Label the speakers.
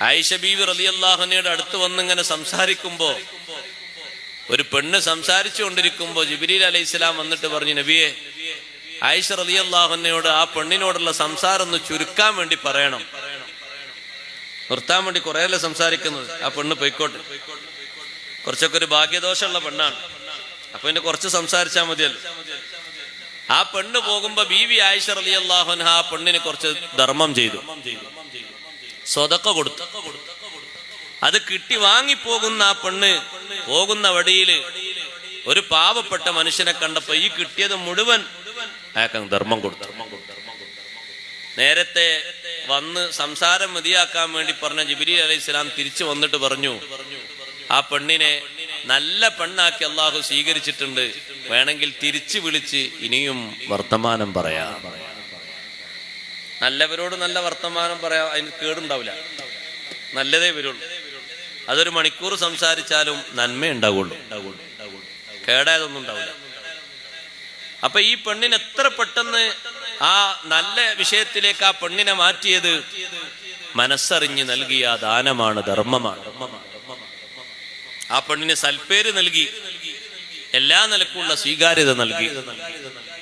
Speaker 1: ആയിഷ ബീവി റളിയല്ലാഹു അൻഹയുടെ അടുത്ത് വന്നിങ്ങനെ സംസാരിക്കുമ്പോ, ഒരു പെണ്ണ് സംസാരിച്ചു കൊണ്ടിരിക്കുമ്പോ ജിബ്രീൽ അലൈഹിസ്സലാം വന്നിട്ട് പറഞ്ഞു, നബിയെ, ആയിഷ റളിയല്ലാഹു അൻഹയോട് ആ പെണ്ണിനോടുള്ള സംസാരം ഒന്ന് ചുരുക്കാൻ വേണ്ടി പറയണം. നിർത്താൻ വേണ്ടി കുറേയല്ലേ സംസാരിക്കുന്നത്, ആ പെണ്ണ് പൊയ്ക്കോട്ടെ. കുറച്ചൊക്കെ ഒരു ഭാഗ്യദോഷമുള്ള പെണ്ണാണ്, അപ്പൊ പിന്നെ കുറച്ച് സംസാരിച്ചാൽ മതിയല്ലോ. ആ പെണ്ണ് പോകുമ്പോ ബീവി ആയിഷ റളിയല്ലാഹു അൻഹ ആ പെണ്ണിന് കുറച്ച് ധർമ്മം ചെയ്തു, സ്വതക്ക കൊടുത്തു. അത് കിട്ടി വാങ്ങിപ്പോകുന്ന ആ പെണ്ണ് പോകുന്ന വഴിയില് ഒരു പാവപ്പെട്ട മനുഷ്യനെ കണ്ടപ്പോ ഈ കിട്ടിയത് മുഴുവൻ അയാൾക്ക് ധർമ്മം കൊടുത്തു. നേരത്തെ വന്ന് സംസാരം മതിയാക്കാൻ വേണ്ടി പറഞ്ഞ ജിബ്രീൽ അലൈഹിസ്സലാം തിരിച്ചു വന്നിട്ട് പറഞ്ഞു, ആ പെണ്ണിനെ നല്ല പെണ്ണാക്കി അള്ളാഹു സ്വീകരിച്ചിട്ടുണ്ട്, വേണമെങ്കിൽ തിരിച്ചു വിളിച്ച് ഇനിയും വർത്തമാനം പറയാം. നല്ലവരോട് നല്ല വർത്തമാനം പറയാം, അതിന് കേടുണ്ടാവില്ല, നല്ലതേ വരുള്ളൂ. അതൊരു മണിക്കൂർ സംസാരിച്ചാലും നന്മ ഉണ്ടാവുള്ളൂ, കേടായതൊന്നും ഉണ്ടാവില്ല. അപ്പൊ ഈ പെണ്ണിന് എത്ര പെട്ടെന്ന് ആ നല്ല വിഷയത്തിലേക്ക് ആ പെണ്ണിനെ മാറ്റിയത് മനസ്സറിഞ്ഞ് നൽകിയ ദാനമാണ്, ധർമ്മമാണ്. ആ പെണ്ണിന് സൽപ്പേര് നൽകി, എല്ലാ നിലക്കുള്ള സ്വീകാര്യത നൽകി.